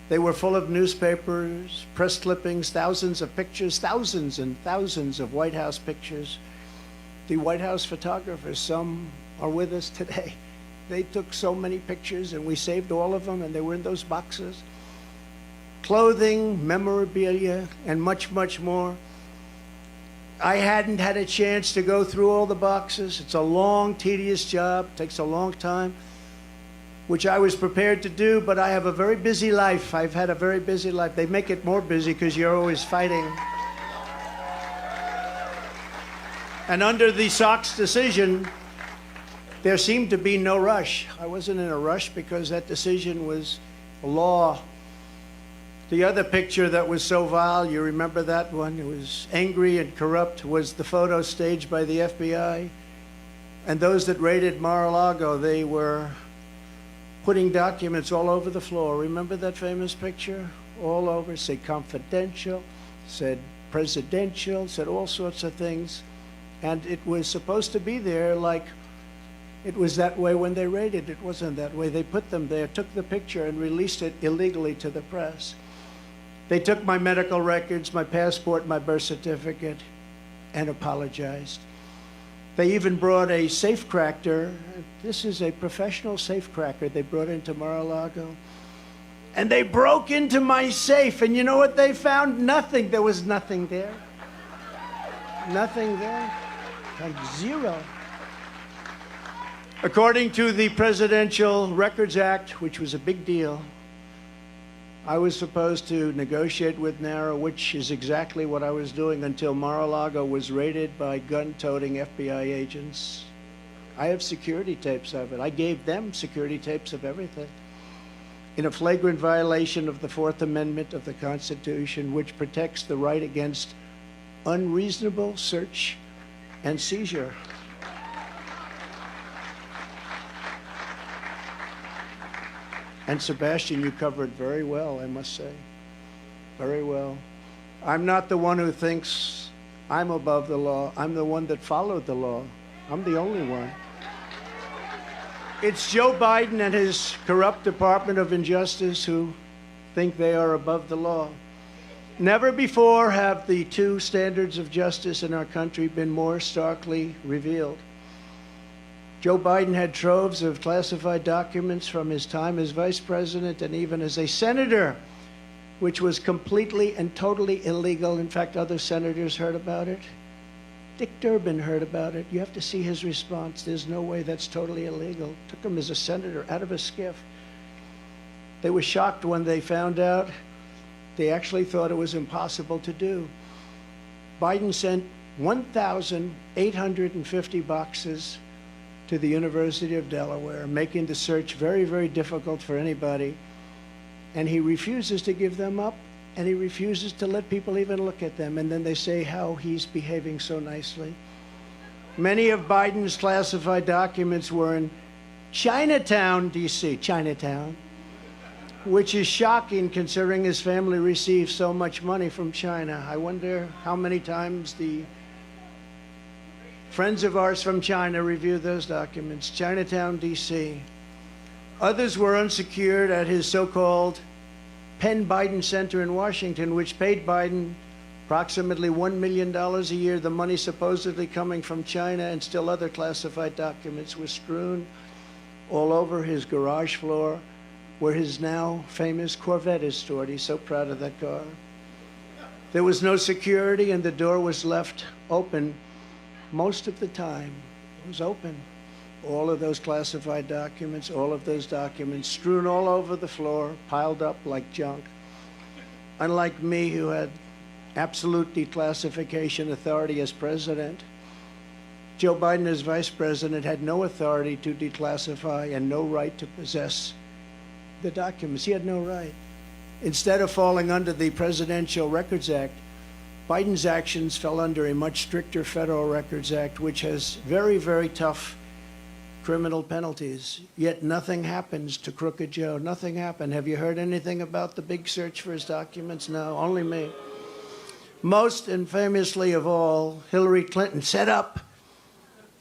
They were full of newspapers, press clippings, thousands of pictures, thousands and thousands of White House pictures. The White House photographers, some are with us today. They took so many pictures, and we saved all of them, and they were in those boxes. Clothing, memorabilia, and much, much more. I hadn't had a chance to go through all the boxes. It's a long, tedious job, takes a long time, which I was prepared to do, but I have a very busy life. I've had a very busy life. They make it more busy because you're always fighting. And under the Sox decision, there seemed to be no rush. I wasn't in a rush because that decision was a law. The other picture that was so vile, you remember that one? It was angry and corrupt, was the photo staged by the FBI. And those that raided Mar-a-Lago, they were putting documents all over the floor. Remember that famous picture? All over, said confidential, said presidential, said all sorts of things. And it was supposed to be there like it was that way when they raided. It wasn't that way. They put them there, took the picture, and released it illegally to the press. They took my medical records, my passport, my birth certificate, and apologized. They even brought a safecracker. This is a professional safecracker they brought into Mar-a-Lago. And they broke into my safe, and you know what they found? Nothing. There was nothing there. Nothing there. Like zero. According to the Presidential Records Act, which was a big deal, I was supposed to negotiate with NARA, which is exactly what I was doing until Mar-a-Lago was raided by gun-toting FBI agents. I have security tapes of it. I gave them security tapes of everything. In a flagrant violation of the Fourth Amendment of the Constitution, which protects the right against unreasonable search and seizure. And Sebastian, you covered very well, I must say. Very well. I'm not the one who thinks I'm above the law. I'm the one that followed the law. I'm the only one. It's Joe Biden and his corrupt Department of Injustice who think they are above the law. Never before have the two standards of justice in our country been more starkly revealed. Joe Biden had troves of classified documents from his time as vice president and even as a senator, which was completely and totally illegal. In fact, other senators heard about it. Dick Durbin heard about it. You have to see his response. There's no way that's totally illegal. Took him as a senator out of a skiff. They were shocked when they found out. They actually thought it was impossible to do. Biden sent 1,850 boxes to the University of Delaware, making the search very, very difficult for anybody. And he refuses to give them up, and he refuses to let people even look at them. And then they say how he's behaving so nicely. Many of Biden's classified documents were in Chinatown, D.C., Chinatown, which is shocking considering his family received so much money from China. I wonder how many times the friends of ours from China reviewed those documents. Chinatown, D.C. Others were unsecured at his so-called Penn Biden Center in Washington, which paid Biden approximately $1 million a year. The money supposedly coming from China, and still other classified documents were strewn all over his garage floor, where his now famous Corvette is stored. He's so proud of that car. There was no security, and the door was left open most of the time. It was open. All of those classified documents, all of those documents strewn all over the floor, piled up like junk. Unlike me, who had absolute declassification authority as president, Joe Biden as vice president had no authority to declassify and no right to possess the documents. He had no right. Instead of falling under the Presidential Records Act, Biden's actions fell under a much stricter Federal Records Act, which has very, very tough criminal penalties. Yet nothing happens to Crooked Joe. Nothing happened. Have you heard anything about the big search for his documents? No, only me. Most infamously of all, Hillary Clinton set up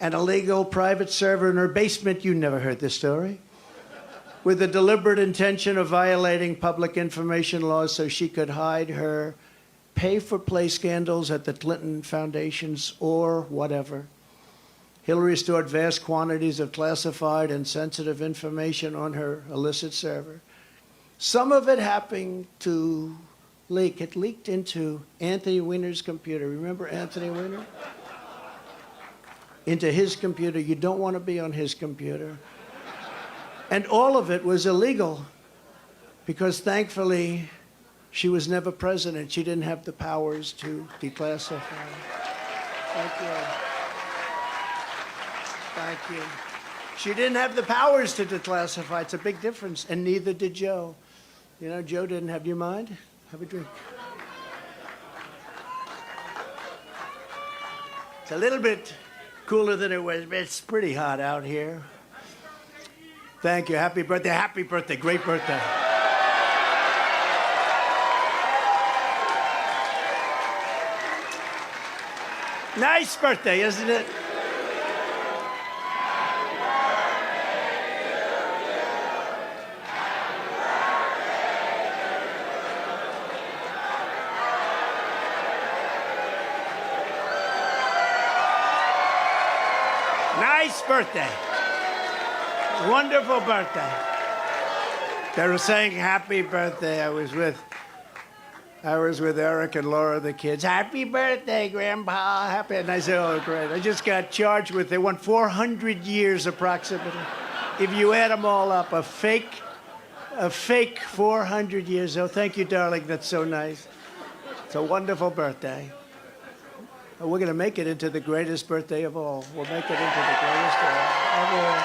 an illegal private server in her basement. You never heard this story. with the deliberate intention of violating public information laws so she could hide her pay-for-play scandals at the Clinton foundations or whatever. Hillary stored vast quantities of classified and sensitive information on her illicit server. Some of it happened to leak. It leaked into Anthony Weiner's computer. Remember Anthony Weiner? Into his computer. You don't want to be on his computer. And all of it was illegal because, thankfully, she was never president. She didn't have the powers to declassify. Thank you. Thank you. She didn't have the powers to declassify. It's a big difference. And neither did Joe. You know, Joe didn't have. Do you mind? Have a drink. It's a little bit cooler than it was, but it's pretty hot out here. Thank you. Happy birthday. Happy birthday. Great birthday. Nice birthday, isn't it? Nice birthday. Wonderful birthday. They were saying happy birthday. I was with Eric and Laura, the kids. Happy birthday, Grandpa. Happy. And I said, oh, great. I just got charged with, they want 400 years approximately. If you add them all up, a fake 400 years. Oh, thank you, darling. That's so nice. It's a wonderful birthday. We're going to make it into the greatest birthday of all. We'll make it into the greatest of all.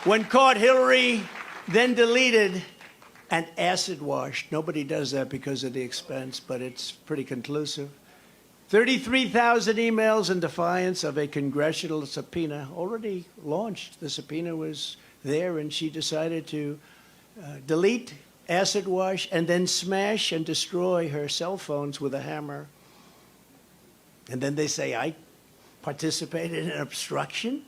When caught, Hillary then deleted and acid washed. Nobody does that because of the expense, but it's pretty conclusive. 33,000 emails in defiance of a congressional subpoena. Already launched. The subpoena was there, and she decided to delete, acid wash, and then smash and destroy her cell phones with a hammer. And then they say, I participated in obstruction?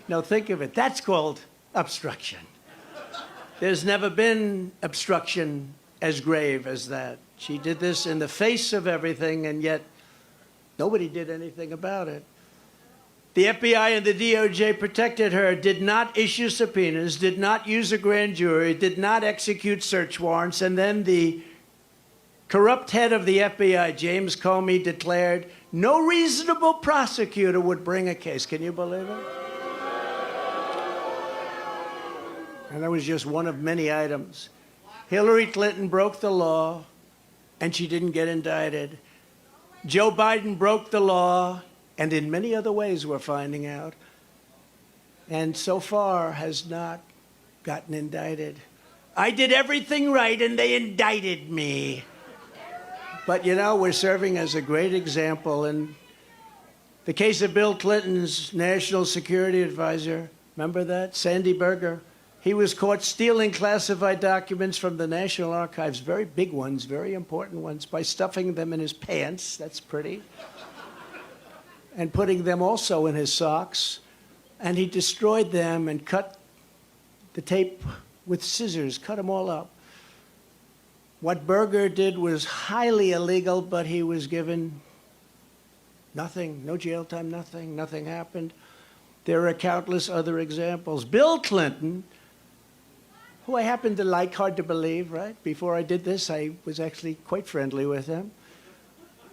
No, think of it. That's called obstruction. There's never been obstruction as grave as that. She did this in the face of everything, and yet nobody did anything about it. The FBI and the DOJ protected her, did not issue subpoenas, did not use a grand jury, did not execute search warrants, and then the corrupt head of the FBI, James Comey, declared no reasonable prosecutor would bring a case. Can you believe it? And that was just one of many items. Hillary Clinton broke the law, and she didn't get indicted. Joe Biden broke the law, and in many other ways we're finding out, and so far has not gotten indicted. I did everything right, and they indicted me. But, you know, we're serving as a great example. In the case of Bill Clinton's national security advisor, remember that? Sandy Berger. He was caught stealing classified documents from the National Archives, very big ones, very important ones, by stuffing them in his pants. That's pretty. And putting them also in his socks. And he destroyed them and cut the tape with scissors, cut them all up. What Berger did was highly illegal, but he was given nothing, no jail time, nothing. Nothing happened. There are countless other examples. Bill Clinton, who I happen to like, hard to believe, right? Before I did this, I was actually quite friendly with him.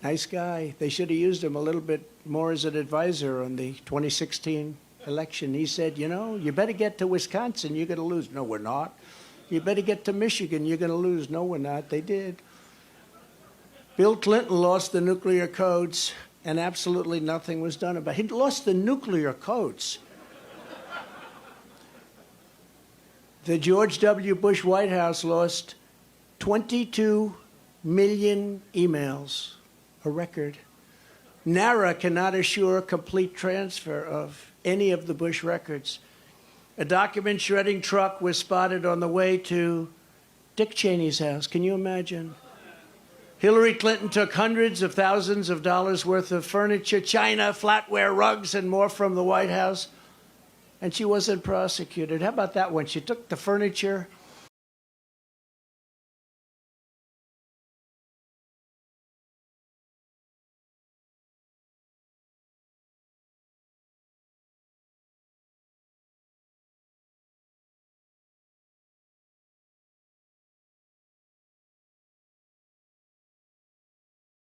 Nice guy. They should have used him a little bit more as an advisor on the 2016 election. He said, you know, you better get to Wisconsin, you're going to lose. No, we're not. You better get to Michigan, you're going to lose. No, we're not. They did. Bill Clinton lost the nuclear codes, and absolutely nothing was done about it. He lost the nuclear codes. The George W. Bush White House lost 22 million emails, a record. NARA cannot assure complete transfer of any of the Bush records. A document shredding truck was spotted on the way to Dick Cheney's house. Can you imagine? Hillary Clinton took hundreds of thousands of dollars worth of furniture, china, flatware, rugs, and more from the White House. and she wasn't prosecuted. How about that one? She took the furniture